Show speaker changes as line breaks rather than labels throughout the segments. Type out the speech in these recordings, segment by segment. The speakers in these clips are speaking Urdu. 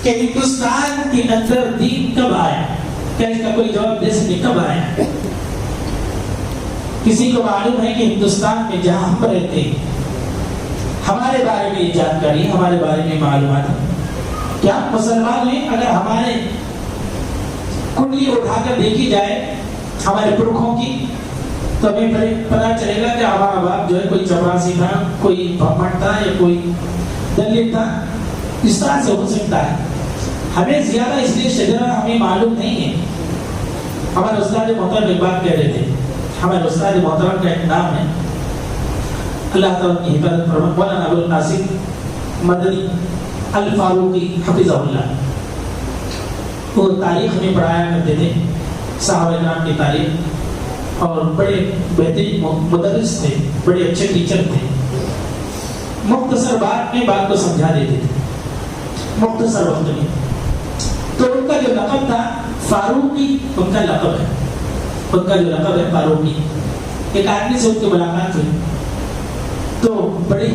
کہ ہندوستان کے اندر دین کب آیا؟ کیا اس کا کوئی جواب دے سکے کب آیا؟ کسی کو معلوم ہے کہ ہندوستان میں جہاں ہم رہتے ہیں ہمارے بارے میں یہ جانکاری، ہمارے بارے میں معلومات ہے کیا مسلمان ہیں؟ اگر ہمارے کنڈلی اٹھا کر دیکھی جائے ہمارے پرکھوں کی تو ہمیں پتا چلے گا کہ ہمارا باپ جو ہے کوئی چپراسی تھا، کوئی بھمٹ تھا یا کوئی دلت تھا. اس طرح سے ہو سکتا ہے. ہمیں زیادہ اس لیے شجرہ ہمیں معلوم نہیں ہے. ہمارے استاد محترم ایک بات کہہ رہے تھے، ہمارے استاد محترم کا ایک نام ہے، اللہ تعالیٰ کی حفاظت فرمائے، مولانا ابو القاسم مدنی الفاروقی حفظہ اللہ. وہ تاریخ میں پڑھایا کرتے تھے، صحابہ کرام کی تاریخ، اور بڑے بہترین مدرس تھے، بڑے اچھے ٹیچر تھے. مختصر بات میں بات کو سمجھا دیتے تھے مختصر وقت میں. تو ان کا جو لقب تھا فاروقی، ان کا لقب ہے، ان کا جو لقب ہے فاروقی. ایک آدمی سے ان کی ملاقات ہوئی تو بڑے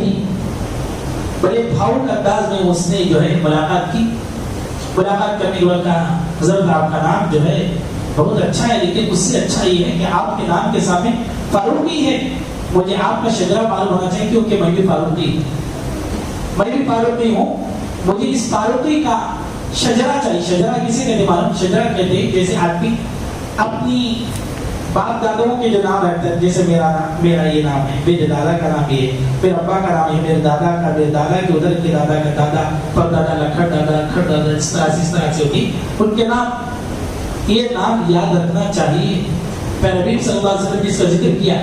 بھاؤک انداز میں اس نے جو ہے ملاقات کی. ملاقات کرنے کے بعد کہا حضرت آپ کا نام جو ہے بہت اچھا ہے، لیکن اس سے اچھا یہ ہے کہ آپ کے نام کے سامنے فاروقی ہے. مجھے آپ کا شجرہ معلوم ہونا چاہیے کیونکہ میں بھی فاروقی ہوں. مجھے اس فاروقی کا شجرہ چاہیے. شجرہ کسے کہتے معلوم؟ شجرہ کہتے ہیں جیسے آدمی اپنی باپ دادوں کے جو نام رہتے ہیں، جیسے میرا یہ نام ہے، میرے دادا کا نام یہ ہے، پھر ابا کا نام ہے، میرے دادا کا، میرے دادا کے ادھر کے دادا کا دادا، پر دادا، لکھڑ دادا، اس طرح سے ہوتی ان کے نام. یہ نام یاد رکھنا چاہیے. نبی صلی اللہ علیہ وسلم نے اس کا ذکر کیا،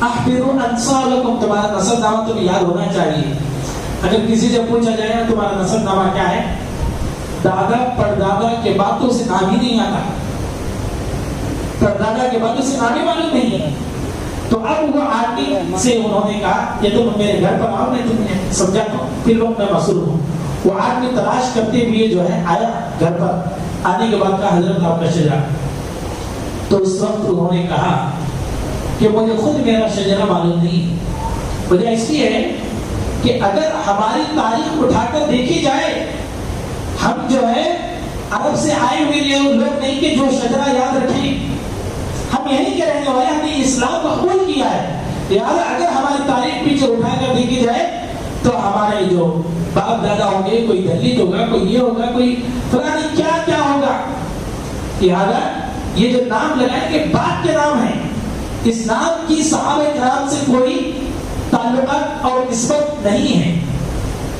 احفظوا انصابکم، تمہارا نسب نامہ تمہیں یاد ہونا چاہیے. اگر کسی سے پوچھا جائے نا تمہارا نسب نامہ کیا ہے، دادا پردادا کے باتوں سے نام ہی نہیں آتا، پردادا کے باتوں سے نام ہی معلوم نہیں ہے. تو اب وہ آدمی سے انہوں نے کہا کہ تم میرے گھر پر آؤ، میں تمہیں سمجھا تو پھر وقت میں مصروف ہوں. وہ آدمی تلاش کرتے ہوئے جو ہے آیا گھر پر. آنے کے بعد کہا حضرت آپ کا شجرہ. تو اس وقت انہوں نے کہا کہ مجھے خود میرا شجرہ معلوم نہیں. وجہ اس لیے ہے کہ اگر ہماری تاریخ اٹھا کر دیکھی جائے، ہم جو ہے عرب سے آئے ہوئے لوگ نہیں کہ جو شجرہ یاد رکھیں. ہم یہی کہ رہنے والے، ہم نے اسلام قبول کیا ہے. لہٰذا اگر ہماری تاریخ پیچھے اٹھا کر دیکھی جائے تو ہمارے جو باپ دادا ہوں گے، کوئی دلت ہوگا، کوئی یہ ہوگا، کوئی فلاں کیا ہوگا. لہٰذا یہ جو نام لگائیں کہ باپ کے نام ہیں، اس نام کی صحابہ کرام سے کوئی تعلقات اور نسبت نہیں ہے.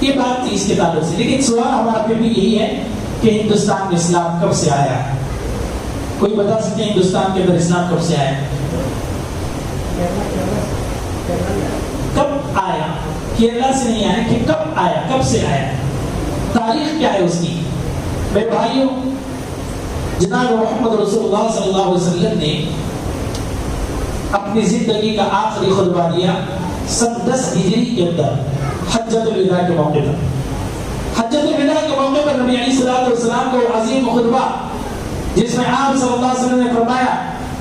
یہ بات تھی اس کے تعلق سے. لیکن سوال ہمارا پھر بھی یہی ہے کہ ہندوستان میں اسلام کب سے آیا؟ کوئی بتا سکتے ہیں ہندوستان کے اندر اسلام کب سے آیا؟ کب آیا؟ کیرلا سے نہیں آیا، کہ کب آیا، کب سے آیا، تاریخ کیا ہے اس کی؟ میرے بھائیوں، جناب محمد رسول اللہ صلی اللہ علیہ وسلم نے اپنی زندگی کا آخری خطبہ دیا سن 10 ہجری کے اندر، حجۃ الوداع کے موقع پر. حجۃ الوداع کے موقع پر نبی علیہ الصلوۃ والسلام کو عظیم خطبہ، جس میں آپ صلی اللہ علیہ وسلم نے فرمایا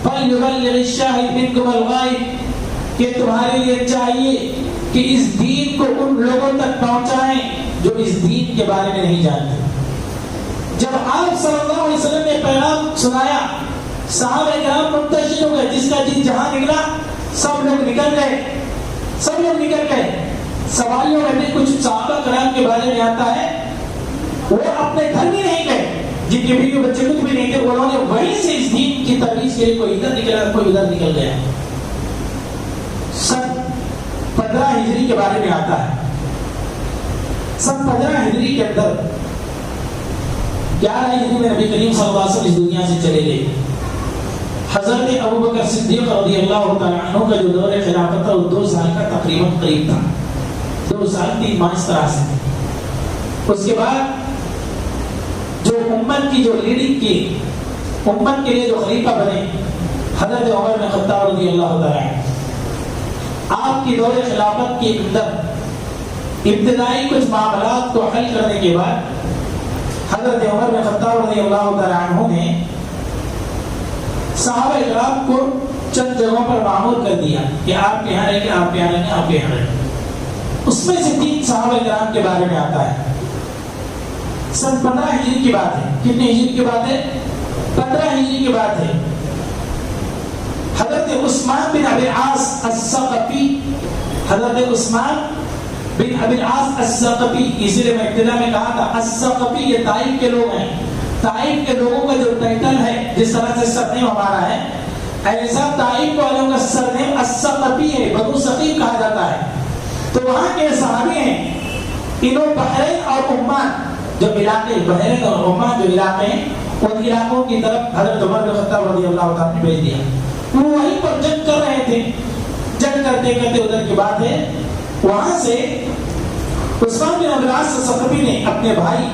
فَلْيُبَلِّغِ الشَّاهِدُ مِنكُمُ الْغَائِبَ، کہ تمہارے لیے چاہیے کہ اس دین کو ان لوگوں تک پہنچائیں جو اس دین کے بارے میں نہیں جانتے. جب آپ صلی اللہ علیہ وسلم نے پیغام سنایا، صحابہ کرام منتشر ہو گئے. جس کا جن جہاں نکلا سب لوگ نکل گئے. سواریوں میں بھی کچھ صحابہ کرام کے بارے میں آتا ہے وہ اپنے گھر بھی نہیں گئے، جن کے بیوی بچے کچھ بھی نہیں تھے، انہوں نے وہیں سے اس دین کی ترویج کے لیے کوئی ادھر نکلا، کوئی ادھر نکل گیا. سن 15 ہجری کے بارے میں آتا ہے. سن 15 ہجری کے اندر 11 ہجری میں نبی کریم صلی اللہ علیہ وسلم اس دنیا سے چلے گئے. حضرت ابوبکر صدیق رضی اللہ تعالیٰ عنہ کا جو دور خلافت تھا وہ 2 سال کا تقریباً قریب تھا، 2 سال 3 ماہ اس طرح سے. اس کے بعد جو امت کی جو لیڈنگ کی، امت کے لیے جو خلیفہ بنے حضرت عمر بن خطاب رضی اللہ تعالیٰ عنہ، آپ کی دور خلافت کے اندر ابتدائی کچھ معاملات کو حل کرنے کے بعد حضرت عمر بن خطاب رضی اللہ تعالیٰ عنہ نے صحابہ کرام کو چند جگہوں پر معمور کر دیا کہ آپ یہاں رہیں گے، آپ یہاں رہیں گے، آپ یہاں رہیں گے. اس میں سے 3 صحابہ کرام کے بارے میں آتا ہے. سن 15 ہجری کی بات ہے. کتنی ہجری کی بات ہے؟ 15 ہجری کی بات ہے. حضرت عثمان بن ابی العاص الثقفی، حضرت عثمان بن ابی العاص الثقفی، اسی لیے میں ابتدا میں کہا تھا الثقفی یہ طائف کے لوگ ہیں. طائف کے لوگوں کا جو ٹائٹل ہے، جس طرح سے سرنیم ہمارا ہے، ایسا طائف والوں کا سرنیم الثقفی ہے، بنو ثقیف کہا جاتا ہے. تو وہاں کے صحابی ہیں. انہوں بحرین اور عمان جو علاقے، بحرین اور عمان جو علاقے ہیں، ان علاقوں کی طرف حضرت عمر بن خطاب رضی اللہ تعالیٰ نے بھیج دیا. وہ وہیں پر جنگ کر رہے تھے. جنگ کرتے کرتے ادھر کی بات ہے، وہاں سے عثمان بن ابی العاص الثقفی نے اپنے بھائی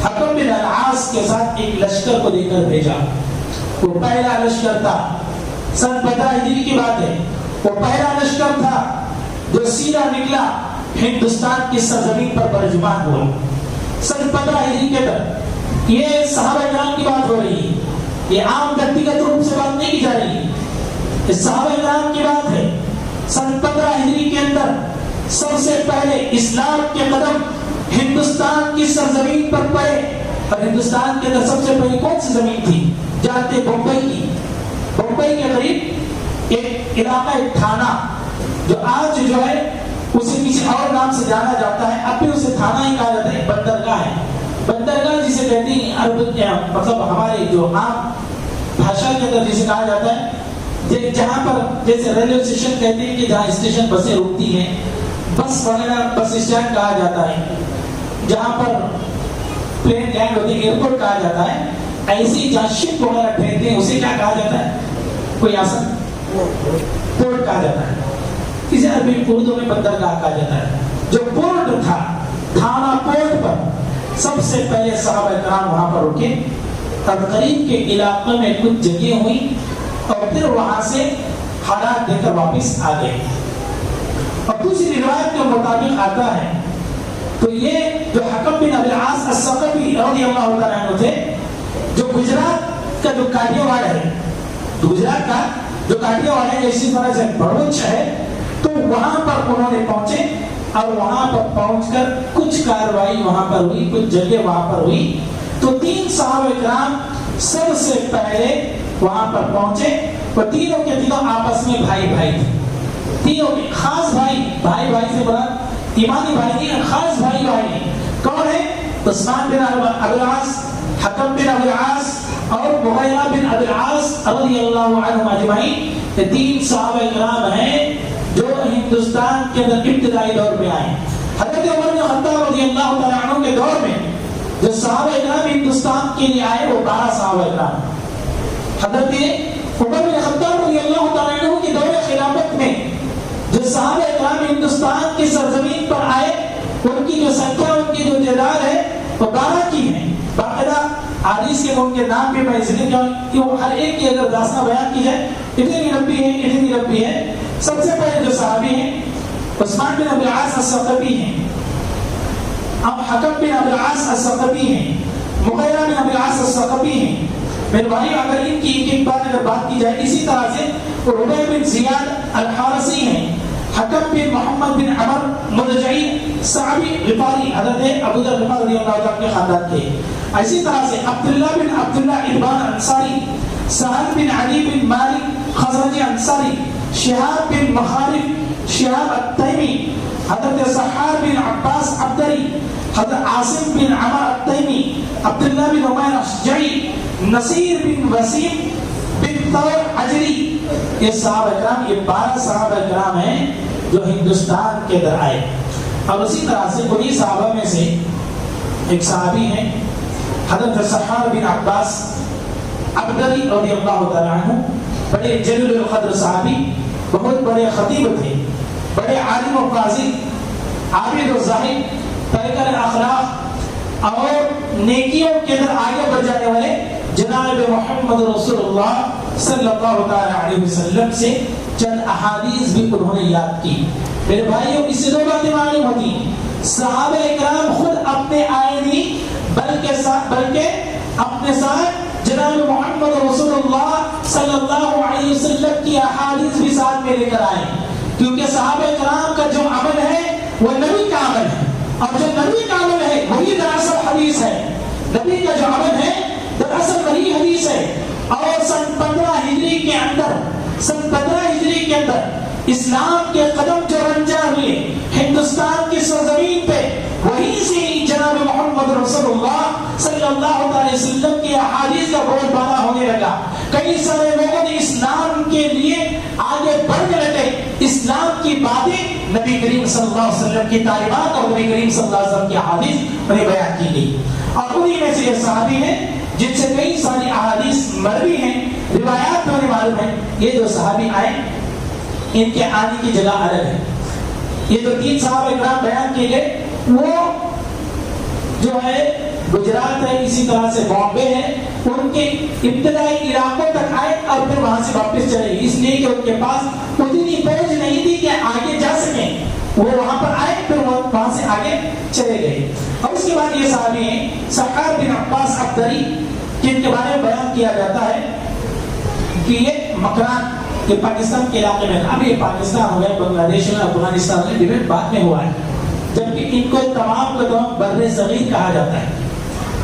حکم بن العاص کے ساتھ ایک لشکر کو لے کر بھیجا. وہ پہلا لشکر تھا، سن 15 ہجری کی بات ہے. وہ پہلا لشکر تھا جو سیدھا نکلا ہندوستان کی سرزمین پر برجمان ہوا. سن 15 ہجری کے تک یہ صحابہ کرام کی بات ہو رہی ہے. یہ عام ویکتیگت روپ سے بات نہیں کی جا رہی ہے، یہ صحابہ کرام کی بات ہے. سن 15 ہجری کے اندر سب سے پہلے اسلام کے قدم ہندوستان کی سرزمین پر پڑے. اور ہندوستان کے اندر سب سے پہلے کون سی زمین تھی جانتے؟ بمبئی کی. بمبئی کے قریب ایک علاقہ تھانہ، جو آج جو ہے اسے کسی اور نام سے جانا جاتا ہے، اب بھی اسے تھانہ ہی کہا جاتا ہے. بندرگاہ ہے. بندرگاہ جسے کہتے ہیں عرب، مطلب ہمارے جو عام بھاشا کے اندر جسے کہا جاتا ہے، جہاں پر جیسے ریلوے اسٹیشن کہتے ہیں کہ جہاں اسٹیشن بسیں رکتی ہیں، بس وغیرہ بس اسٹینڈ کہا جاتا ہے. جہاں پر پلین لینڈ ہوتی ہے ایئرپورٹ کہا جاتا ہے. ایسی جہاں شپ وغیرہ ٹھہرتے ہیں اسے کیا کہا جاتا ہے؟ کوئی آسان پورٹ کہا جاتا ہے. اسے عربی اردو میں بندرگاہ کہا جاتا ہے. جو پورٹ تھا، تھانہ پورٹ پر سب سے پہلے صحابہ کرام وہاں پر رکے اور قریب کے علاقوں میں کچھ جگہ ہوئی اور پھر وہاں سے حالات دے کر واپس آ گئے. اور دوسری روایت کے مطابق آتا ہے تو یہ جو حکم بن ابی العاص الثقفی رضی اللہ تعالیٰ عنہ تھے، جو گجرات کا جو کاٹیاواڑ ہے، گجرات کا جو کاٹیاواڑ ہے، اسی طرح سے بھروچ ہے، تو وہاں پر انہوں نے پہنچے اور وہاں پر پہنچ کر کچھ کاروائی وہاں پر ہوئی، کچھ جگہ وہاں پر ہوئی. تو 3 صحابہ کرام سب سے پہلے وہاں پر پہنچے. وہ تینوں کے تینوں آپس میں بھائی بھائی تھے. تینوں کے خاص بھائی، بھائی بھائی سے بڑا ایمانی بھائی نہیں، خاص بھائی بھائی ہیں. کون ہے؟ عثمان بن ابی العاص، حکم بن ابی العاص اور مغیرہ بن ابی العاص رضی اللہ عنہم اجمعین. یہ 3 صحابہ کرام ہیں جو ہندوستان کے اندر ابتدائی دور میں آئے. حضرت عمر بن خطاب رضی اللہ تعالیٰ عنہ کے دور میں جو صحابہ کرام ہندوستان کے لیے آئے وہ 12 صحابہ کرام. حضرت عمر بن خطاب رضی اللہ تعالیٰ عنہ کے دور خلافت میں جو صحابہ کرام ہندوستان کی سرزمین پر آئے، ان کی جو سنکھیا، ان کی جو تعداد ہے وہ 12 کی ہے. باقاعدہ حدیث کے ان کے نام بھی میں اس لیے کہ وہ ہر ایک کی اگر داستان بیان کی جائے اتنی لمبی ہے، اتنی لمبی ہے. سب سے پہلے جو صحابی ہیں عثمان بن ابی العاص الثقفی ہیں، اب حکم بن ابی العاص الثقفی ہیں، مغیرہ بن ابی العاص الثقفی ہیں. میرے بھائی اگر ان کی ایک بات اگر بات کی جائے، اسی طرح سے ربیع بن زیاد الحارثی ہیں، حکم بن محمد بن عمر مرجعی صحابی غفاری، حضرت ابو ذر غفاری رضی اللہ عنہ کے خاندان کے. اسی طرح سے عبداللہ بن عبداللہ ابان انصاری، سہل بن علی بن مالک خزرجی انصاری، شہاب بن مخارف شہاب التیمی، حضرت سحار بن عباس عبدری، حضرت عاصم بن عمر التیمی، عبداللہ بن عمیر اشجعی، نصیر بن وسیم بن طور عجری. یہ صحابہ کرام، یہ 12 صحابہ کرام ہیں جو ہندوستان کے اندر آئے. اور اسی طرح سے انہی صحابہ میں سے ایک صحابی ہیں حضرت سحار بن عباس عبدری رضی اللہ تعالیٰ عنہ، بڑے جلیل القدر صحابی، بہت بڑے خطیب تھے، بڑے عالم و فاضل، عابد و زاہد، پیکر اخلاق اور نیکیوں کے اندر آگے بڑھ جانے والے جناب محمد رسول اللہ صلی اللہ علیہ وسلم سے چند احادیث بھی انہوں نے یاد کی. میرے بھائیوں، اس سے 2 باتیں معلوم ہوتی ہیں. صحابہ کرام خود اپنے آئے نہیں، بلکہ اپنے ساتھ جناب محمد رسول اللہ صلی اللہ علیہ وسلم کی احادیث بھی ساتھ میں لے کر آئے. کیونکہ صحابہ کرام کا جو عمل ہے وہ نبی کا عمل ہے، اور جو نبی کا عمل ہے وہی دراصل حدیث ہے. نبی کا جو عمل ہے دراصل وہی حدیث ہے. اور سن 15 ہجری کے اندر اسلام کے قدم جو رنجا ہوئے ہندوستان کی سرزمین پہ، وہیں سے جناب محمد رسول اللہ صلی اللہ علیہ وسلم کی احادیث کا بول بالا ہونے لگا. کئی سارے لوگوں نے اسلام کے لیے آگے بڑھنے لگے. اسلام کی باتیں نبی کریم صلی اللہ علیہ وسلم کی تعلیمات اور نبی کریم صلی اللہ علیہ وسلم کی احادیث انہیں بیان کی گئی. اور انہی میں سے یہ صحابی ہیں جن سے کئی ساری احادیث مروی ہیں، روایات میں معلوم ہے. یہ جو صحابی آئے ان کے آنے کی جگہ الگ ہے. یہ جو 3 صحابہ کرام بیان کیے گئے وہ جو ہے گجرات ہے، اسی طرح سے بامبے ہے، ان کے ابتدائی علاقوں تک آئے اور پھر وہاں سے واپس چلے گئے، اس لیے کہ ان کے پاس اتنی پہنچ نہیں تھی کہ آگے جا سکیں. وہ وہاں پر آئے پھر وہاں سے آگے چلے گئے. اور اس کے بعد یہ صحابی ہیں سحار بن عباس عبدری، جن کے بارے میں بیان کیا جاتا ہے کہ یہ مکران یہ پاکستان کے علاقے میں، اب یہ پاکستان ہو گیا، بنگلہ دیش میں، افغانستان میں ڈیبیٹ بعد میں ہوا ہے، جبکہ ان کو تمام کا تمام بر صغیر کہا جاتا ہے.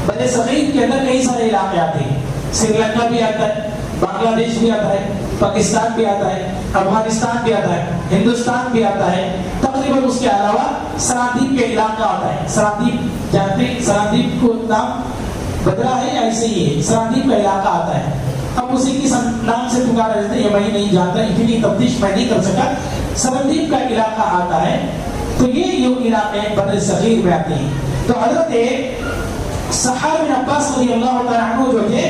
بر صغیر کے اندر کئی سارے علاقے آتے ہیں، سری لنکا بھی آتا ہے، بنگلہ دیش بھی آتا ہے، پاکستان بھی آتا ہے، افغانستان بھی آتا ہے، ہندوستان بھی آتا ہے. تقریباً اس کے علاوہ سرادیپ کے علاقہ آتا ہے. سرادیپ جانتے ہیں، سرادیپ کو نام بدلا ہے ایسے ہی ہے، سرادیپ کا علاقہ آتا ہے. اب اسی کی نام سے پکارا جاتا ہے، یہ میں نہیں جانتا، اتنی تفتیش میں نہیں کر سکا. سرادیپ کا علاقہ آتا ہے. تو یہ علاقے بر صغیر میں آتے ہیں. تو حضرت سحار بن عباس رضی اللہ تعالیٰ عنہ جو تھے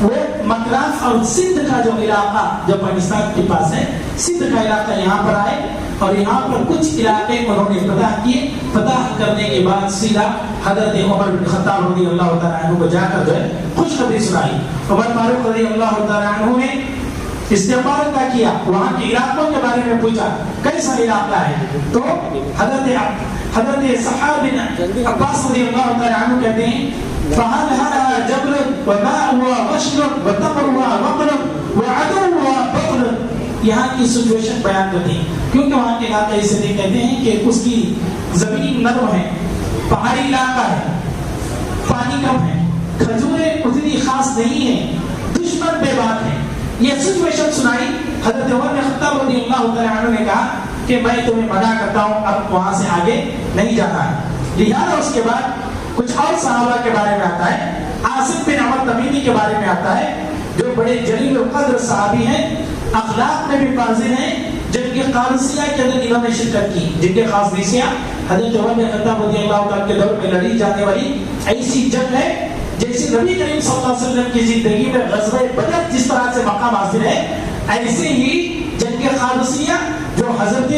وہ مکران اور سندھ کا جو علاقہ جو پاکستان کے پاس ہے، سندھ کا علاقہ یہاں پر آئے اور یہاں پر کچھ علاقے انہوں نے فتح کیے. فتح کرنے کے بعد سیدھا حضرت عمر بن خطاب رضی اللہ تعالیٰ عنہ کو جا کر جو ہے خوشخبری سنائی. عمر فاروق رضی اللہ تعالیٰ عنہ نے استغفار کا کیا، وہاں کے علاقوں کے بارے میں پوچھا، کئی سارے علاقہ ہے. تو حضرت سحار بن عباس رضی اللہ تعالیٰ عنہ کہتے ہیں فَهَلْ هَذَا جَبْلٌ وَمَاءٌ وَغَشْلٌ وَتَمْرٌ وَمَقْلٌ وَعَدُوٌ وَبَطْلٌ. یہاں کی سچویشن بیان کرتے ہیں کیونکہ وہاں کے علاقے اسے کہتے ہیں کہ اس کی زمین نرم ہے، پہاڑی علاقہ ہے، پانی کم ہے، کھجوریں اتنی خاص نہیں ہیں، دشمن بے بات ہے. یہ سچویشن سنائی. حضرت عمر بن خطاب رضی اللہ تعالیٰ عنہ نے کہا کہ میں تمہیں منع کرتا ہوں، اب وہاں سے آگے نہیں جانا ہے. لہٰذا اس کے بعد کچھ اور صحابہ کے بارے میں آتا ہے. عاصم بن عمر تمیمی کے بارے میں آتا ہے جو بڑے جلیل القدر صحابی ہیں، اخلاق میں بھی فاضل ہیں، جن کے قادسیہ کے اندر انہوں نے شرکت کی، جن کے قادسیہ حضرت عمر بن خطاب رضی اللہ تعالیٰ کے دور میں لڑی جانے والی ایسی جنگ ہے جیسے نبی کریم صلی اللہ علیہ وسلم کی زندگی میں غزوہ بدر جس طرح سے مقام حاصل ہے، ایسے ہی جنگ قادسیہ جو حضرت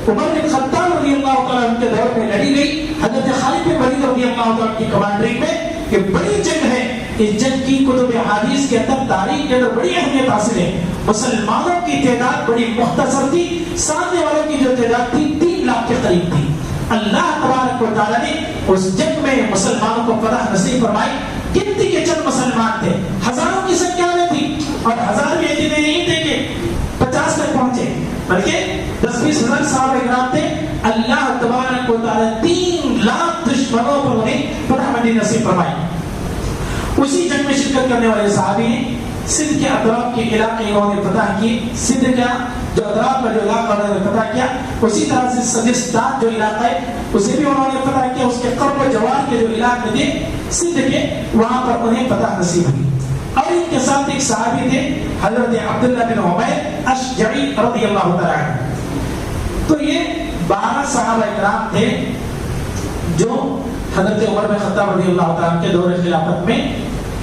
عمر بن خطاب رضی اللہ تعالیٰ کے دور میں لڑی گئی، حضرت خالد بن ولید رضی اللہ تعالیٰ کی کمانڈرنگ میں، یہ بڑی جنگ ہے. اس جنگ کی کتب حدیث کے اندر تاریخ کے اندر بڑی اہمیت حاصل ہے. مسلمانوں کی تعداد بڑی مختصر تھی، سامنے والوں کی جو تعداد تھی 3 لاکھ کے قریب تھی. اللہ تبارک و تعالیٰ نے اس جنگ میں مسلمانوں کو فتح نصیب فرمائی. گنتی کے چند مسلمان تھے، ہزاروں کی سنکھیا میں تھی، اور ہزار بھی اتنے نہیں تھے کہ 50 تک پہنچے، بلکہ 10-20 ہزار صحابہ کرام تھے. اللہ تبارک و تعالیٰ 3 لاکھ دشمنوں پر انہیں فتح مندی نصیب فرمائی. اسی جنگ میں شرکت کرنے والے صحابی ہیں. سندھ کے اطراف کے علاقے انہوں نے فتح کیے. سندھ کا جو اطراف کا جو علاقہ انہوں نے فتح کیا، اسی طرح سے سجستان جو علاقہ ہے اسے بھی انہوں نے فتح کیا. اس کے قرب و جوار کے جو علاقے تھے سندھ کے، وہاں پر انہیں فتح نصیب ہوئی. اور ان کے ساتھ ایک صحابی تھے حضرت عبداللہ بن عمیر اشجعی رضی اللہ تعالیٰ عنہ. تو یہ 12 صحابہ کرام تھے جو حضرت عمر بن خطاب رضی اللہ تعالیٰ کے دور خلافت میں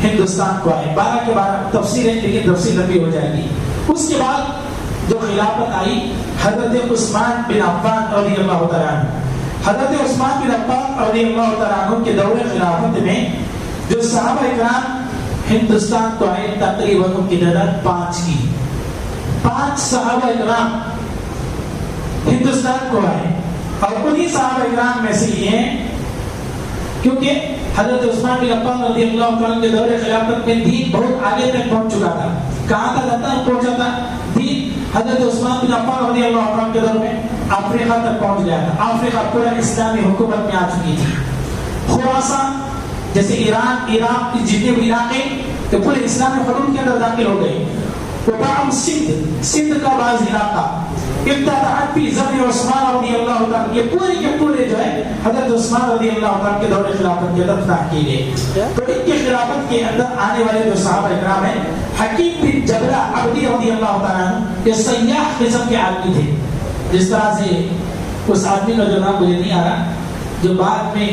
ہندوستان کو آئے. 12 کے 12 تفصیل ہے، لیکن تفصیل لمبی ہو جائے گی. اس کے بعد جو خلافت آئی حضرت عثمان بن عفان رضی اللہ تعالیٰ عنہ. حضرت عثمان بن عفان رضی اللہ تعالیٰ عنہ کے دور خلافت میں جو صحابہ کرام ہندوستان کو آئے تقریباً ان کی تعداد 5 کی. 5 صحابہ کرام ہندوستان کو آئے، اور انہی صحابہ کرام میں سے یہ ہیں کیونکہ حضرت عثمان بن عفان رضی اللہ تعالیٰ کے دور خلافت میں دین بہت آگے تک پہنچ چکا تھا. کہاں تک پہنچا تھا دین؟ حضرت عثمان بن عفان رضی اللہ عنہ کے دور میں افریقہ تک پہنچ گیا تھا. افریقہ پورا اسلامی حکومت میں آ چکی تھی. خراسان جیسے ایران، عراق کے جتنے بھی علاقے کہ پورے اسلامی حدود کے اندر داخل ہو گئے. وبعض سندھ کا بعض علاقہ ابتدعت فی زمن عثمان رضی اللہ تعالیٰ، یہ پورے کے پورے جو ہے حضرت عثمان رضی اللہ تعالیٰ کے دور خلافت کے اندر فتح کیے گئے. تو ان کی خلافت کے اندر آنے والے جو صحابہ اکرام ہیں، حکیم بن جبلہ عبدی رضی اللہ تعالیٰ یہ سیاح قسم کے آدمی تھے. جس طرح سے اس آدمی کا جو نام مجھے نہیں آ رہا، جو بعد میں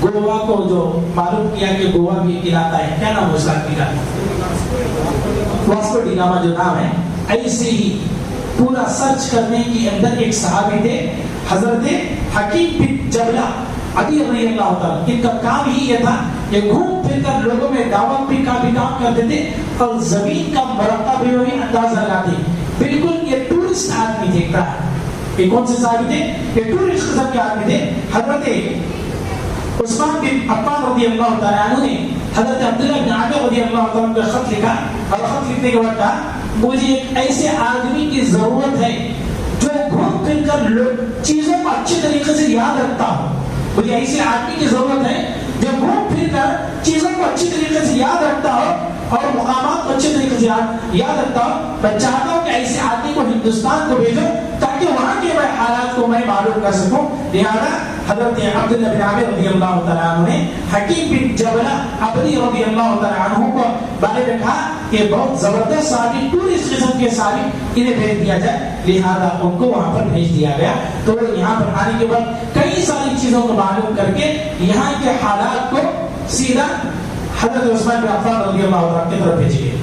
گوا کو جو معلوم کیا کہ گوا بھی ایک علاقہ ہے، کیا نام ہے اس آدمی کا؟ واسکو ڈی گاما جو نام ہے. ایسے ہی پورا سرچ کرنے کے اندر ایک صحابی تھے حضرت حکیم بن جبلہ عبدی رضی اللہ تعالیٰ. ان کا کام ہی یہ تھا کہ گھوم پھر کر لوگوں میں دعوت بھی کا بھی کام کرتے تھے اور زمین کا مرتبہ بھی وہی اندازہ لگاتے. بالکل یہ ٹورسٹ آدمی دیکھتا ہے. یہ کون سے صحابی تھے؟ یہ ٹورسٹ قسم کے آدمی تھے. حضرت عثمان بن عفان رضی اللہ تعالیٰ عنہ نے حضرت عبداللہ بن عامر رضی اللہ تعالیٰ کو خط لکھا اور خط لکھنے کے بعد کہا مجھے ایک ایسے آدمی کی ضرورت ہے جو گھوم پھر کر چیزوں کو اچھے طریقے سے یاد رکھتا ہو. مجھے ایسے آدمی کی ضرورت ہے جو گھوم پھر کر چیزوں کو اچھی طریقے سے یاد رکھتا ہو اور مقامات کو اچھے طریقے سے یاد رکھتا ہو. میں چاہتا ہوں کہ ایسے آدمی کو ہندوستان کو بھیجو تاکہ وہاں کے حالات کو میں معلوم کر سکوں. لہذا حضرت عبداللہ بن عامر رضی اللہ تعالیٰ عنہ نے حکیم بن جبلہ عبدی رضی اللہ تعالیٰ عنہ کو بارے میں کہا کہ بہت زبردست صحابی، ٹورسٹ قسم کے صحابی، انہیں بھیج دیا جائے. لہذا ان کو وہاں پر بھیج دیا گیا. تو یہاں پر آنے کے بعد کئی ساری چیزوں کو معلوم کر کے یہاں کے حالات کو سیدھا حضرت عثمان بن عفان رضی اللہ عنہ کی طرف بھیجے گئے.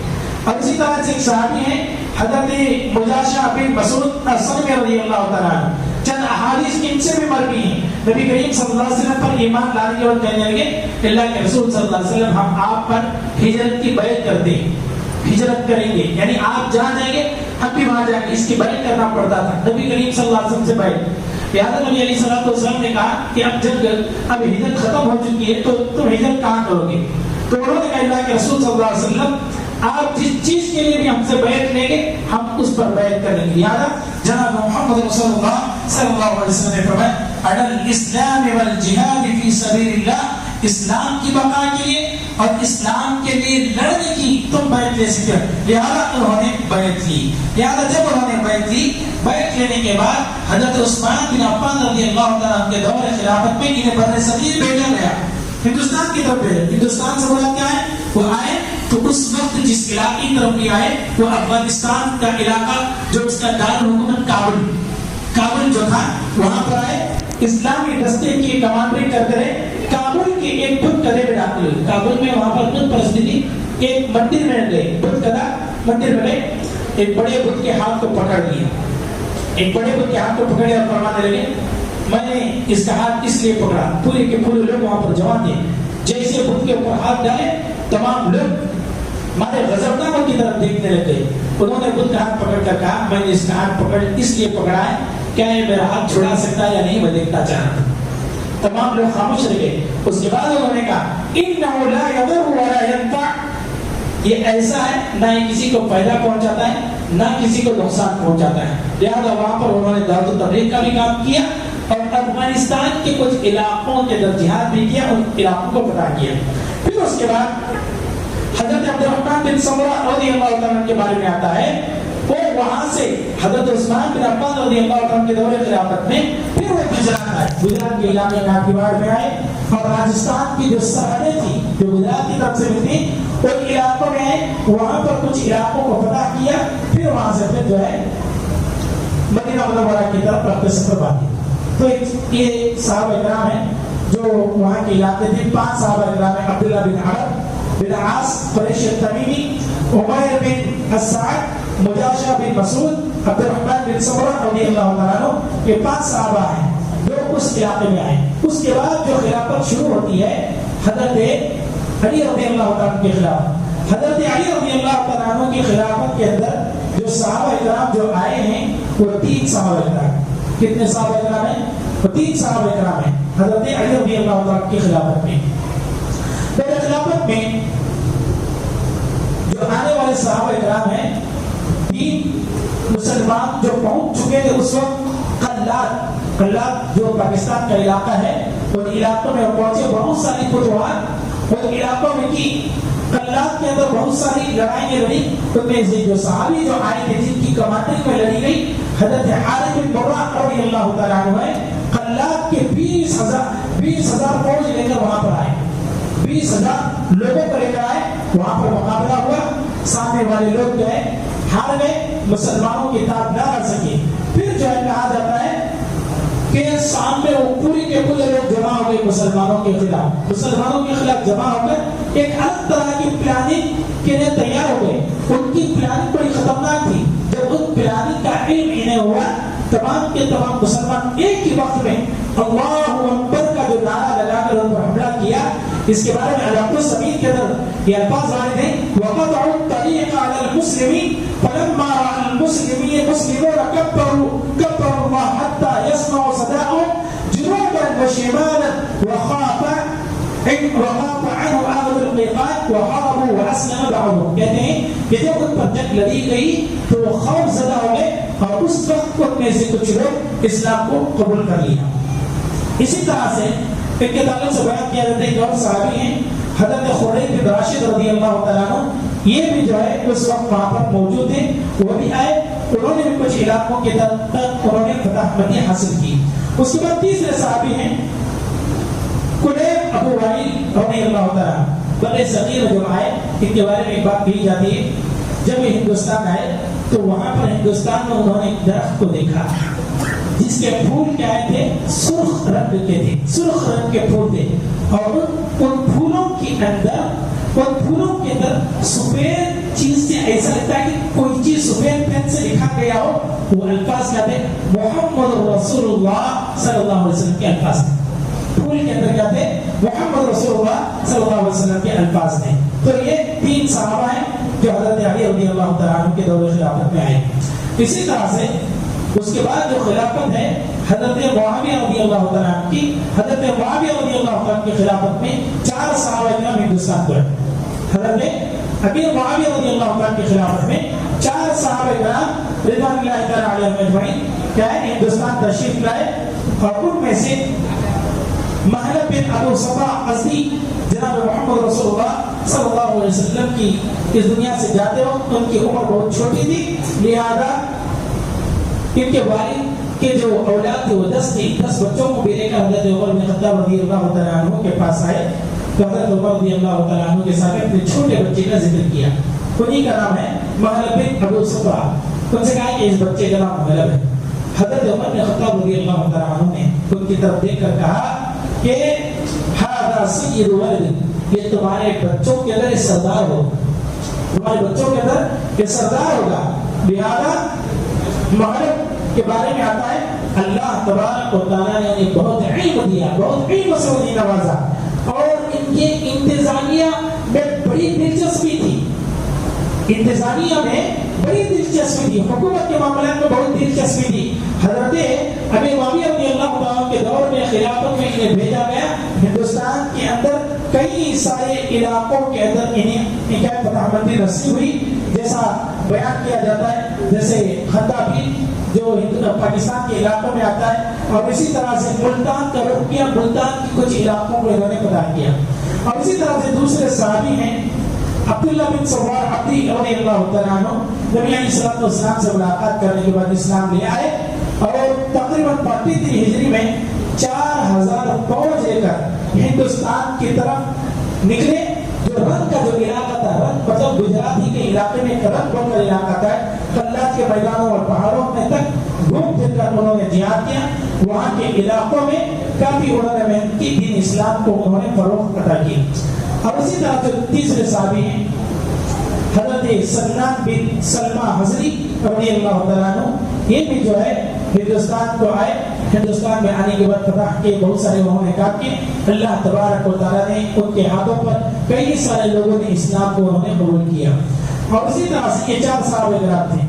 اور اسی طرح سے ایک صحابی ہیں حضرت مجاشع بن مسعود السلمی رضی اللہ تعالیٰ عنہ. چند احادیث ان سے بھی مروی ہیں. نبی کریم صلی اللہ علیہ وسلم پر ایمان لانے کے بعد کہنے لگے اللہ کے رسول صلی اللہ علیہ وسلم ہم آپ پر ہجرت کی بیعت کرتے ہیں، ہجرت کریں گے، یعنی آپ جہاں جائیں گے ہم بھی وہاں جائیں گے. اس کی بیعت کرنا پڑتا تھا نبی کریم صلی اللہ علیہ وسلم سے بیعت. لہٰذا نبی علیہ الصلوۃ والسلام نے کہا کہ اب جب اب ہجرت ختم ہو چکی ہے تو تم ہجرت کہاں کرو گے؟ تو انہوں نے کہا اللہ کے رسول صلی اللہ علیہ وسلم آپ جس چیز کے لیے بھی ہم سے بیعت لیں گے ہم اس پر بیعت کریں گے. لہٰذا جناب محمد رسول اللہ صلی اللہ علیہ وسلم نے فرمایا علی الاسلام والجہاد فی سبیل اللہ، اسلام کی بقا کے لیے اور اسلام کے لیے لڑنے کی تم بیعت لے سکتے ہو. لہٰذا انہوں نے بیعت لی. لہٰذا جب انہوں نے بیعت لی، بیعت لینے کے بعد حضرت عثمان بن عفان رضی اللہ تعالیٰ کے دور خلافت میں انہیں بر صغیر بھیجا گیا، ہندوستان کی طرف بھیجا. ہندوستان سے بولا کیا ہے؟ وہ آئے تو اس وقت جس علاقے کی طرف بھی آئے وہ افغانستان کا علاقہ جو اس کا دارالحکومت کابل جو تھا وہاں پر آئے. اسلامی دستے کی کمانڈری کرتے رہے. کابل کے ایک بدھ کدے میں داخل ہوئے. کابل میں وہاں پر بدھ پرستی تھی. ایک مندر میں گئے، بدھ کدا مندر میں گئے، ایک بڑے بدھ کے ہاتھ کو پکڑ لیا. ایک بڑے بدھ کے ہاتھ کو پکڑے اور فرمانے لگے میں نے اس کا ہاتھ اس لیے پکڑا. پورے کے پورے لوگ وہاں پر جمع تھے. جیسے بدھ کے اوپر ہاتھ ڈالے تمام لوگ مارے غضبناکوں کی طرف دیکھنے لگ گئے. انہوں نے بدھ کا ہاتھ پکڑ کر کہا میں نے اس کا ہاتھ پکڑ اس لیے پکڑا ہے کیا یہ میرا ہاتھ چھڑا سکتا ہے یا نہیں، میں دیکھنا چاہتا. تمام لوگ خاموش رہ گئے. اس کے بعد انہوں نے کہا انہ لا یضر ولا ینفع، یہ ایسا ہے نہ یہ کسی کو فائدہ پہنچاتا ہے نہ کسی کو نقصان پہنچاتا ہے. لہٰذا وہاں پر انہوں نے دعوت و تبلیغ کا بھی کام کیا اور افغانستان کے کچھ علاقوں کے اندر جہاد بھی کیا، ان علاقوں کو فتح کیا. پھر اس کے بعد حضرت عبد الرحمن بن سمرہ رضی اللہ تعالیٰ کے بارے میں آتا ہے وہ وہاں سے حضرت عثمان بن عفان رضی اللہ تعالیٰ کے دور خلافت میں پھر وہ گجرات آئے. گجرات کے علاقے کاٹیواڑ میں آئے اور راجستھان کی جو سرحدیں تھی جو گجرات کی طرف سے ملتی ان علاقوں میں آئے. وہاں پر کچھ علاقوں کو فتح کیا. پھر وہاں سے پھر جو ہے مدینہ منورہ کی طرف رفت سفر باندھی. تو یہ صحابہ کرام ہیں جو وہاں کے علاقے تھے. 5 صحابہ کرام ہیں عبداللہ بن عمر بن عاص قریش التمیمی، عمیر بن السعد، مجاشع بن مسعود، عبد الرحمن بن سمرہ رضی اللہ تعالیٰ عنہ. یہ 5 صحابہ ہیں جو اس علاقے میں آئے. اس کے بعد جو خلافت شروع ہوتی ہے حضرت علی رضی اللہ تعالیٰ کے خلاف. حضرت علی رضی اللہ تعالیٰ عنہ کی خلافت کے اندر جو صحابہ کرام جو آئے ہیں وہ 3 صحابہ کرام. کتنے صحابہ کرام ہیں؟ وہ 3 صحابہ کرام ہیں حضرت علی رضی اللہ تعالیٰ کی خلافت میں. خلافت میں جو آنے والے صحابہ کرام ہیں 3 مسلمان جو پہنچ چکے تھے اس وقت قلات جو پاکستان کا علاقہ ہے ان علاقوں میں پہنچے. بہت ساری فتوحات ان علاقوں میں کی. قلات کے اندر بہت ساری لڑائیاں لڑی. ان میں سے جو صحابی جو آئے تھے جن کی کمانڈنگ میں لڑی گئی حضرت حارث بن مرہ رضی اللہ تعالیٰ عنہ ہے. قلات کے 20,000 فوج لے کر وہاں پر آئے. 20,000 لوگوں کو لے کر آئے. وہاں پر مقابلہ ہوا. سامنے والے لوگ جو ہے ہار گئے, مسلمانوں کی طاقت نہ رہ سکے. پھر جو ہے کہا جاتا ہے کہ سامنے وہ پوری کے پورے لوگ جمع ہو گئے مسلمانوں کے خلاف جمع ہو کر ایک الگ طرح کی پلاننگ کے لیے تیار ہو گئے. ان کی پلاننگ بڑی خطرناک تھی. جب ان پلاننگ کا علم انہیں ہوا, تمام کے تمام مسلمان ایک ہی وقت میں اللہ اکبر کا جو نعرہ لگا کر ان پر حملہ کیا. اس کے بارے میں علاقہ سمید کے اندر یہ الفاظ وارد ہیں وَقَطَعُوا الطَّرِيقَ عَلَى الْمُسْلِمِينَ فَلَمَّا رَأَى الْمُسْلِمُونَ كَبَّرُوا اللَّهَ حَتَّى يَسْمَعُوا صَدَاءَهُمْ جُنُوبًا وَشِمَالًا وَخَافَ عَنْهُ أَهْلُ الْقِتَالِ وَهَرَبُوا وَأَسْلَمَ بَعْضُهُم. کہتے ہیں کہ جب ان پر جنگ لڑی گئی تو وہ خوف زدہ ہو گئے اور اس وقت ان میں سے کچھ لوگ اسلام کو قبول کر لیا. اسی طرح سے ان کے تعلق سے بیان کیا جاتا ہے کہ اور صحابی ہیں حضرت خبیب بن راشد رضی اللہ تعالیٰ عنہ, یہ بھی جو ہے اس وقت وہاں پر موجود تھے. وہ بھی آئے, انہوں نے بھی کچھ علاقوں کے تک انہوں نے فتح مدینہ حاصل کی. اس کے بعد تیسرے صحابی ہیں کلیب ابو وائل رضی اللہ تعالیٰ بڑے صغیر جو آئے. ان کے بارے میں ایک بات کہی جاتی ہے جب یہ ہندوستان آئے تو وہاں پر ہندوستان میں انہوں نے ایک درخت کو دیکھا جس کے پھول کیا تھے, سرخ رنگ کے تھے, سرخ رنگ کے پھول تھے. اور ان پھولوں کے اندر سفید چیز سے ایسا لگتا ہے کہ کوئی چیز سفید پین سے لکھا گیا ہو. وہ الفاظ کیا تھے, محمد رسول اللہ صلی اللہ علیہ وسلم کے الفاظ تھے. پھول کے اندر کیا تھے, محمد رسول اللہ صلی اللہ علیہ وسلم کے الفاظ تھے. تو یہ 3 صحابہ ہیں جو حضرت علی رضی اللہ تعالیٰ عنہ کے دور خلافت میں آئے. اسی طرح سے اس کے بعد جو خلافت ہے حضرت معاویہ رضی اللہ تعالیٰ عنہ کی, حضرت معاویہ رضی اللہ تعالیٰ کی خلافت میں 4 صحابہ کرام ہندوستان کو آئے. حضرت امیر معاویہ رضی اللہ تعالیٰ کی خلافت میں 4 صحابہ کرام رضوان اللہ تعالیٰ علیہم اجمعین کیا ہے ہندوستان تشریف لائے. اور ان میں سے مہلب بن ابو صفا ازدی جناب محمد رسول اللہ صلی اللہ علیہ وسلم کی اس دنیا سے جاتے وقت ان کی عمر بہت چھوٹی تھی, لہذا ان کے والد کے جو اولاد تھے وہ 10 تھی. 10 بچوں کو بھی لے کر حضرت عمر بن خطاب رضی اللہ تعالیٰ عنہ کے پاس آئے. تو حضرت عمر رضی اللہ تعالیٰ عنہ کے ساتھ اپنے چھوٹے بچے کا ذکر کیا. انہی کا نام ہے مہلب بن ابو صفا. ان سے کہا کہ اس بچے کا نام مہلب ہے. حضرت عمر بن خطاب رضی اللہ تعالیٰ عنہ نے ان کی طرف دیکھ کر کہا کہ ھذا سید ولد, یہ تمہارے بچوں کے اندر سردار ہو, تمہارے بچوں کے اندر یہ سردار ہوگا. لہذا مہلب کے بارے میں آتا ہے اللہ تبارک و تعالیٰ نے انہیں بہت علم دیا, بہت علم سے انہیں نوازا. اور ان کے انتظامیہ میں بڑی دلچسپی تھی, انتظامیہ میں بڑی دلچسپی تھی, حکومت کے معاملات میں بہت دلچسپی تھی. حضرت ابی معاویہ رضی اللہ عنہ کے دور میں خلافت میں انہیں بھیجا گیا. ہندوستان کے اندر کئی سارے علاقوں کے اندر انہیں فتح مندی نصیب ہوئی. جیسا بیان کیا جاتا ہے جیسے خندابی جو پاکستان کے علاقوں میں آتا ہے, اور اسی طرح سے ملتان کا رخ کیا, ملتان کی کچھ علاقوں کو انہوں نے فتح کیا. اور اسی طرح سے دوسرے صحابی ہیں عبداللہ بن سوار عبدی رضی اللہ تعالیٰ عنہ, نبی علیہ الصلوۃ والسلام سے ملاقات کرنے کے بعد اسلام لے آئے اور تقریباً 33 ہجری میں 4000 فوج لے کر ہندوستان کی طرف نکلے. جو رنگ کا جو علاقہ تھا, رنگ مطلب گجراتی کے علاقے میں رنگ بول کر علاقہ تھا, کلات کے میدانوں اور پہاڑوں میں تک گھوم پھر کر انہوں نے جہاد کیا. وہاں کے علاقوں میں کافی انہوں نے محنت کی, دین اسلام کو انہوں نے فروغ عطا کی. اور اسی طرح جو تیسرے صحابی ہیں حضرت سنان بن سلمہ حضری رضی اللہ تعالیٰ عنہ, یہ بھی جو ہے ہندوستان کو آئے. ہندوستان میں آنے کے بعد فتح کے بہت سارے انہوں نے کام کیے. اللہ تبارک و تعالیٰ نے ان کے ہاتھوں پر کئی سارے لوگوں نے اسلام کو انہوں نے قبول کیا. اور اسی طرح سے یہ 4 صحابہ کرام تھے.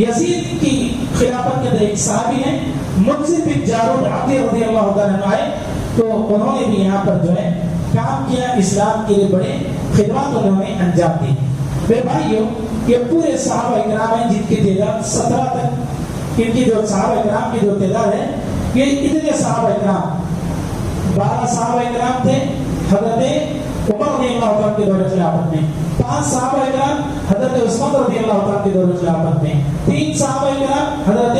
یزید کی خلافت کے اندر ایک صحابی ہیں منذر بن جارود عبدی رضی اللہ تعالیٰ عنہ آئے, تو انہوں نے بھی یہاں پر جو ہے کام کیا, اسلام کے لیے بڑے خدمات انہوں نے انجام دی. میرے بھائیو, یہ پورے صحابہ کرام ہیں جن کی تعداد 17 تک, ان کی جو صحابہ کرام کی جو تعداد ہے یہ اتنے صحابہ کرام 12 صحابہ کرام تھے. حضرت عمر رضی اللہ عنہ کے دور خلافت میں، 5 صحابہ کرام حضرت عثمان رضی اللہ عنہ کے دور خلافت میں، 3 صحابہ کرام حضرت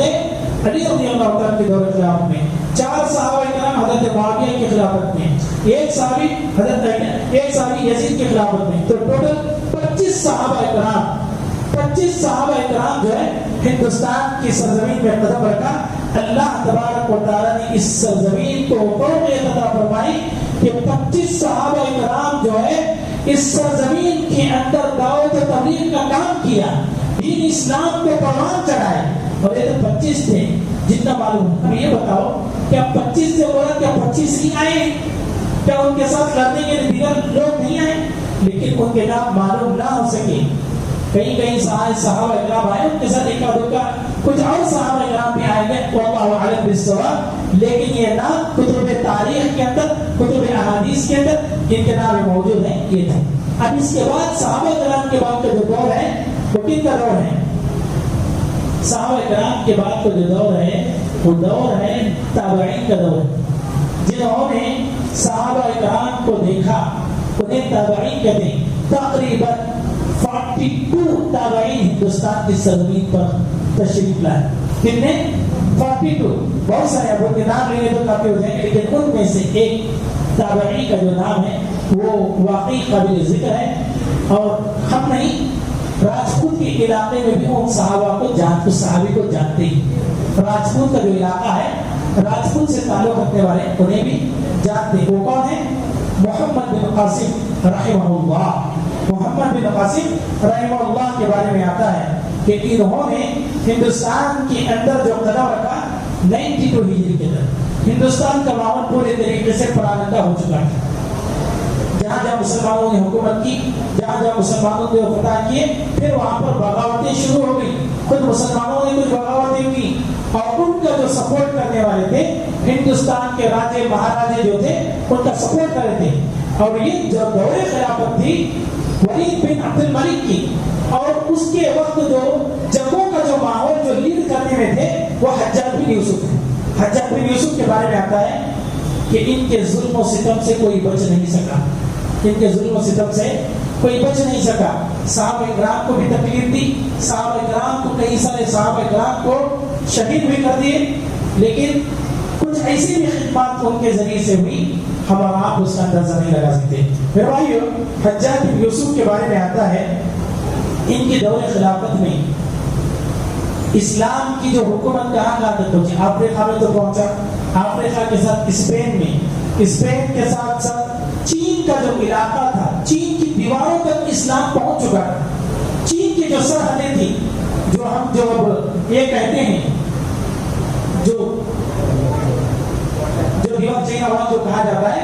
علی رضی اللہ عنہ کے دور خلافت میں، 4 صحابہ کرام حضرت معاویہ کی خلافت میں، ایک صحابی یزید کی خلافت میں، تو ٹوٹل 25 صحابہ کرام جو ہے ہندوستان کی سرزمین میں قدم رکھا. اللہ تبارک و تعالیٰ نے اس سرزمین کو توفیق عطا فرمائی کہ 25 صحابہ کرام جو ہے اس سرزمین کے اندر دعوت و تبلیغ کا کام کیا، دین اسلام کو پروان چڑھائے. اور یہ تو 25 تھے جتنا معلوم. اب یہ بتاؤ کیا 25 سے بولا کیا 25 ہی آئے؟ کیا ان کے ساتھ لڑنے کے دیگر لوگ نہیں آئے؟ لیکن ان کے نام معلوم نہ ہو سکے. کہیں صحابہ کرام آئے، ان کے ساتھ ایک آدھا کچھ اور صحابہ کرام بھی آئے گئے، واللہ اعلم بالصواب. لیکن یہ نام کتب تاریخ کے اندر، کتب احادیث کے اندر جن کے نام موجود ہیں یہ تھے. اب اس کے بعد صحابہ کرام کے بعد کا جو دور ہے وہ کن کا دور ہے؟ صحابہ کرام کے بعد کا جو دور ہے وہ دور ہے تابعین کا دور. جنہوں نے صحابہ کرام کو دیکھا انہیں تابعین کہتے ہیں. تقریباً 42 تابعین ہندوستان کی سرزمین پر تشریف لائے. کتنے؟ 42. بہت سارے اب ان کے نام لینے تو کافی ہو جائیں گے، لیکن ان میں سے ایک تابعی کا جو نام ہے وہ واقعی قابل ذکر ہے. اور ہم نہیں، راجپوت کے علاقے میں بھی ان صحابہ کو اس صحابی کو جانتے ہیں. راجپوت کا جو علاقہ ہے، راجپوت سے تعلق رکھنے والے انہیں بھی جانتے ہیں. وہ کون ہے؟ محمد بن قاسم رحمہ اللہ. محمد بن قاسم رحمہ اللہ کے بارے میں آتا ہے کہ انہوں نے ہندوستان کے اندر جو قدم رکھا 92 ہجری کے اندر، ہندوستان کا ماحول پورے طریقے سے پراگندہ ہو چکا ہے. جہاں جہاں مسلمانوں نے حکومت کی، جہاں جہاں مسلمانوں نے فتح کیے، پھر وہاں پر بغاوتیں شروع ہو گئی. خود مسلمانوں نے کچھ بغاوتیں کی اور ان کا جو سپورٹ کرنے والے تھے ہندوستان کے راجے مہاراجے جو تھے ان کا سپورٹ کر رہے تھے. اور یہ جو دور خلافت تھی ولید بن عبد الملک کی، اور اس کے وقت جو جنگوں کا جو ماحول جو لیڈ کرنے میں تھے وہ حجاج بن یوسف تھے. حجاج بن یوسف کے بارے میں آتا ہے کہ ان کے ظلم و ستم سے کوئی بچ نہیں سکا. ان کے ظلم و ستم سے کوئی بچ نہیں سکا. صحابہ کرام کو بھی تکلیف دی، صحابہ کرام کو کئی سارے صحابہ کرام کو شہید بھی کر دیے. لیکن کچھ ایسی بھی خدمات ان کے ذریعے سے ہوئی ہم اور آپ اس کا اندازہ نہیں لگا سکتے. میرے بھائیو، حجاج بن یوسف کے بارے میں آتا ہے ان کی دور خلافت میں اسلام کی جو حکومت کہاں تک پہنچی؟ افریقہ میں تو پہنچا. افریقہ کے ساتھ اسپین میں، اسپین کے ساتھ ساتھ چین کا جو علاقہ تھا، چین کی دیواروں تک اسلام پہنچ چکا تھا. چین کی جو سرحدیں تھی، جو ہم جو اب یہ کہتے ہیں جو دیوار چین وہاں جو کہا جاتا ہے،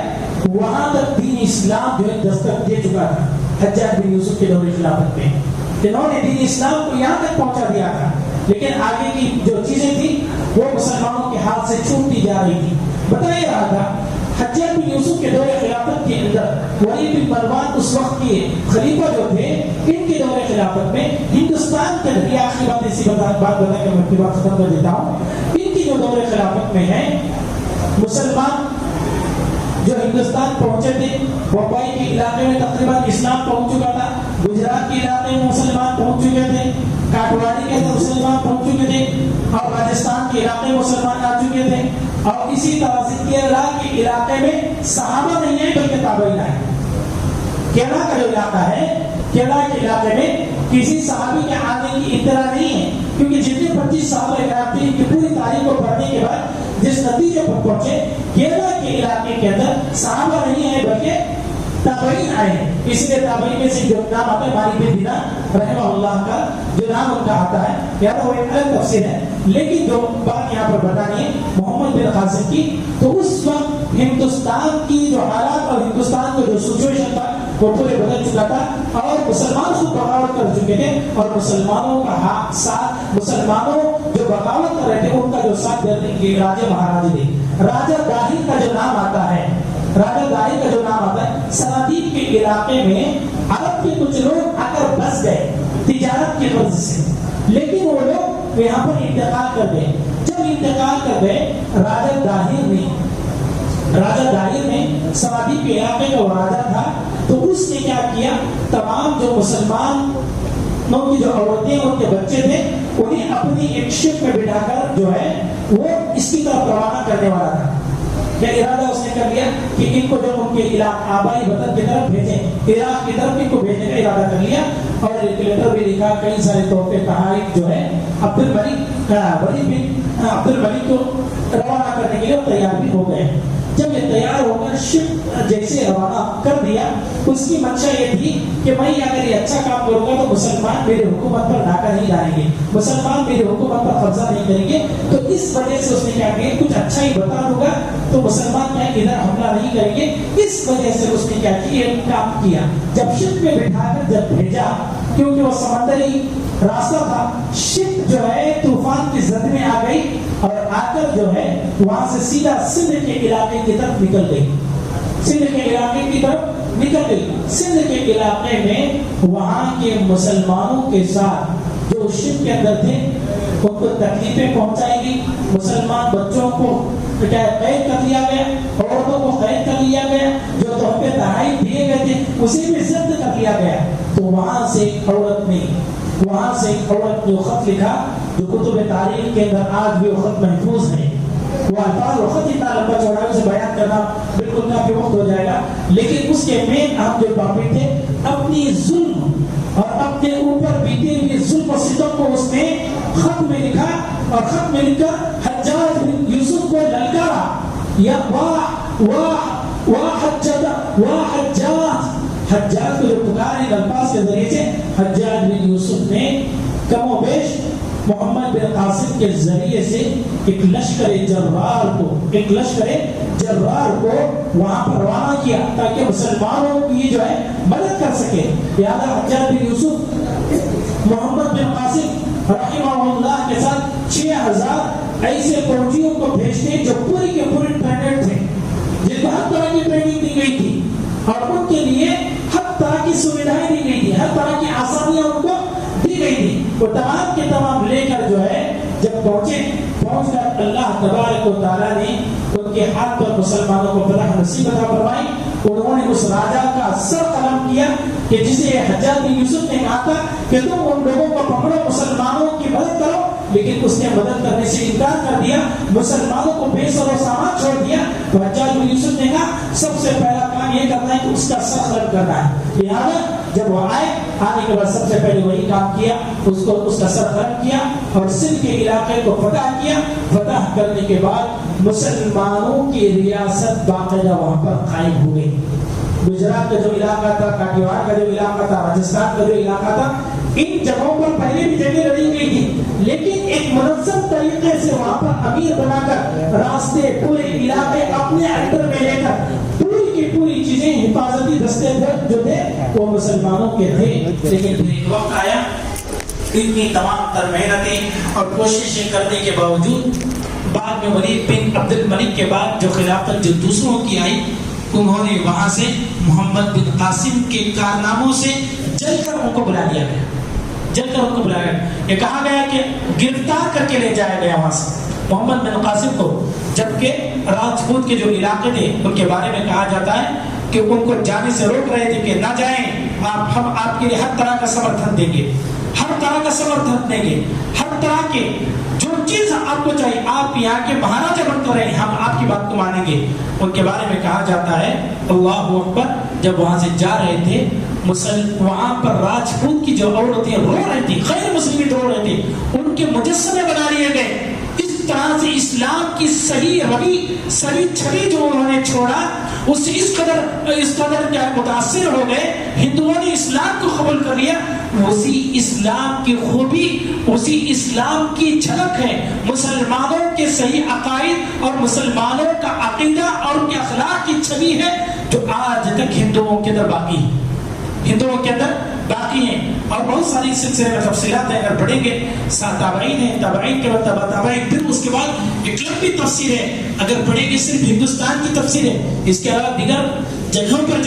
وہاں تک دین اسلام جو ہے دستک دے چکا تھا حجاج بن یوسف کے دور خلافت میں. انہوں نے دین اسلام کو یہاں تک پہنچا دیا تھا، لیکن آگے کی جو چیزیں تھیں وہ مسلمانوں کے ہاتھ سے چھوٹتی جا رہی تھی. بتایا رہا تھا حجاج بن یوسف کے دور خلافت کے اندر ولید بن مروان اس وقت کے خلیفہ جو تھے، ان کے دور خلافت میں ہندوستان کے اندر، یہ آخری بات اسی بات بتا کے میں اپنی بات ختم کر دیتا ہوں، ان کی جو دور خلافت میں ہے مسلمان جو ہندوستان پہنچے تھے، بمبئی کے علاقے میں تقریباً اسلام پہنچ چکا تھا، گجرات کے علاقے میں مسلمان پہنچ چکے تھے، کاٹواری کے اندر مسلمان پہنچ چکے تھے، اور راجستھان کے علاقے میں مسلمان آ چکے تھے. اور اسی طرح سے کیرلا کے علاقے میں صحابہ نہیں ہیں بلکہ تابعین آئے. کیرلا کا جو علاقہ ہے، کیرلا کے علاقے میں کسی صحابی کے آنے کی اطلاع نہیں ہے، کیونکہ جتنے 25 صحابہ کرام تھے ان کی پوری تاریخ کو پڑھنے کے بعد جس نتیجے پر پہنچے کیرلا کے علاقے کے اندر صحابہ نہیں ہیں بلکہ تابعین آئے ہیں. اس لیے تابعین میں سے جو نام آتا ہے مالک بن دینار رحمہ اللہ کا جو نام ان کا آتا ہے، یا تو وہ ایک الگ تفسیر ہے. لیکن جو بات یہاں پر بتانی ہے محمد بن قاسم کی، تو اس وقت ہندوستان کی جو حالات اور ہندوستان کا جو سچویشن تھا وہ پورے بدل چکا تھا، اور مسلمان خود بغاوت کر چکے تھے، اور مسلمانوں کا ساتھ، مسلمانوں جو بغاوت کر رہے تھے ان کا جو ساتھ دینے کے راجے مہاراجے تھے. راجہ داہر کا جو نام آتا ہے، راجہ داہر کا جو نام آتا ہے، سرادیپ کے علاقے میں عرب کے کچھ لوگ آ کر بس گئے تجارت کی غرض سے، لیکن وہ لوگ یہاں پر انتقال کر گئے. جب انتقال کر گئے راجہ داہر نے سرادیپ کے علاقے کا وہ راجہ تھا، تو اس نے کیا کیا، تمام جو مسلمانوں کی جو عورتیں ان کے بچے تھے انہیں اپنی ایک شپ میں بٹھا کر جو ہے وہ اس کی طرف روانہ کرنے والا تھا. کیا ارادہ اس نے کر لیا کہ ان کو جو ان کے علاقے آبائی وطن کی طرف بھیجیں، عراق کی طرف ان کو بھیجنے کا ارادہ کر لیا. اور ایک لیٹر بھی لکھا، کئی سارے تحفے تحائف جو ہے عبد الملک کو روانہ کرنے کے لیے تیار بھی ہو گئے. جب یہ تیار ہو کر شپ جیسے روانہ کر دیا، اس کی منشا یہ تھی کہ میں اگر یہ اچھا کام کروں گا تو مسلمان میری حکومت پر ڈاکہ نہیں ڈالیں گے، مسلمان میری حکومت پر قبضہ نہیں کریں گے. تو اس وجہ سے اس نے کیا کیا، کچھ اچھا ہی بتا دوں گا تو مسلمان کیا ادھر حملہ نہیں کریں گے. اس وجہ سے اس نے کیا کیا، ایک کام کیا. جب شپ میں بٹھا کر جب بھیجا، کیونکہ وہ سمندری راستہ تھا، شپ جو ہے طوفان کی زد میں آ گئی اور آ کر جو ہے وہاں سے سیدھا سندھ کے علاقے کی طرف نکل گئی. سندھ کے علاقے کی طرف نکل گئی. سندھ کے علاقے میں وہاں کے مسلمانوں کے ساتھ جو شپ کے اندر تھے ان کو تکلیفیں پہنچائی گئی. مسلمان بچوں کو قید کر لیا گیا، عورتوں کو قید کر لیا گیا، جو تحفے تحائف دیے گئے تھے اسے بھی ضبط کر لیا گیا. تو وہاں سے ایک عورت نے جو خط لکھا، جو کتب تاریخ کے اندر آج بھی وہ خط محفوظ ہے. وہ الفاظ اور خط اتنا لمبا چوڑا ہے، اسے بیان کرنا بالکل کافی وقت ہو جائے گا، لیکن اس کے مین اہم جو ٹاپک تھے، اپنی ظلم اور اپنے اوپر بیتے ہوئے ظلم و ستم کو اس نے خط میں لکھا. اور خط میں لکھ کر حجاج بن یوسف کو للکارا، یا حجاج کو جو پکارے الفاظ کے ذریعے سے حجاج بن یوسف نے کم و بیش محمد بن قاسم کے ذریعے سے ایک لشکر جرار کو وہاں پر روانہ کیا تاکہ مسلمانوں کی جو ہے مدد کر سکے. لہذا حجاج بن یوسف محمد بن قاسم رحمہ اللہ کے ساتھ 6000 ایسے فوجیوں کو بھیجتے جو پوری کے پوری ٹرینڈ تھے، جن کو ہر طرح کی ٹریننگ دی گئی تھی اور ان کے لیے ہر طرح کی سویدھائیں دی گئی تھی، ہر طرح کی آسانیاں ان کو دی گئی تھی. وہ تمام کے تمام لے کر جو ہے جب پہنچ کر اللہ تبارک و تعالیٰ نے ان کے ہاتھ پر مسلمانوں کو فتح نصیب عطا فرمائی. انہوں نے اس راجا کا سر قلم کیا کہ جسے حجاج بن یوسف نے کہا تھا کہ تم ان لوگوں کو پکڑو، مسلمانوں کی مدد کرو، لیکن اس نے مدد کرنے سے انکار کر دیا، مسلمانوں کو بے سر و سامان چھوڑ دیا. تو حجاج بن یوسف نے کہا سب سے پہلا کام یہ کرنا ہے کہ اس کا سر قلم کرنا ہے. لہٰذا جب وہ آنے کے بعد سب سے پہلے وہی کام کیا، اس کا سر قلم کیا اور سندھ کے علاقے کو فتح کیا. فتح کرنے کے بعد مسلمانوں کی ریاست باقاعدہ وہاں پر قائم ہو گئی. گجرات کا جو علاقہ تھا، کاٹیوار کا جو علاقہ تھا، راجستھان کا جو علاقہ تھا، ان جگہوں پر پہلے بھی جگہ لڑی گئی تھی، لیکن ایک منظم طریقے سے وہاں پر امیر بنا کر راستے پورے علاقے اپنے انڈر میں لے کر پوری کی پوری چیزیں حفاظتی دستے جو تھے وہ مسلمانوں کے تھے. لیکن پھر ایک وقت آیا، اتنی تمام تر محنتیں اور کوششیں کرنے کے باوجود بعد میں ولید بن عبد الملک کے بعد جو خلافت جو دوسروں کی آئی، انہوں نے وہاں سے محمد بن قاسم کے کارناموں سے جل کر ان کو بلا لیا گیا. یہ کہا گیا کہ گرفتار کر کے لے جایا گیا وہاں سے محمد بن قاسم کو. جبکہ راجپوت کے جو علاقے تھے ان کے بارے میں کہا جاتا ہے کہ ان کو جانے سے روک رہے تھے کہ نہ جائیں، ہم آپ کے لیے ہر طرح کا سمرتھن دیں گے، ہر طرح کے جو چیز آپ کو چاہیے، آپ یہاں کے مہاراجا بن کر رہے، ہم آپ کی بات کو مانیں گے. ان کے بارے میں کہا جاتا ہے اللہ اکبر، جب وہاں سے جا رہے تھے وہاں پر راجپوت کی جو عورتیں رو رہی تھی، غیر مسلم رو رہے تھے، ان کے مجسمے بنا لیے گئے. اس طرح سے اسلام کی صحیح چھوی جو انہوں نے چھوڑا، اس سے اس قدر کیا متاثر ہو گئے، ہندوؤں نے اسلام کو قبول کر لیا. اسی اسلام کی خوبی، اسی اسلام کی جھلک ہے، مسلمانوں کے صحیح عقائد اور مسلمانوں کا عقیدہ اور ان کے اخلاق کی چھوی ہے جو آج تک ہندوؤں کے اندر باقی ہیں. اور بہت ساری سلسلے میں تفصیلات ہیں، اگر پڑھیں گے تابعین ہیں، تابعین کے بعد تابعین، پھر اس کے بعد ایک لمبی تفسیر ہے، اگر پڑھیں گے صرف ہندوستان کی تفسیر ہے، اس کے علاوہ دیگر جگہوں پر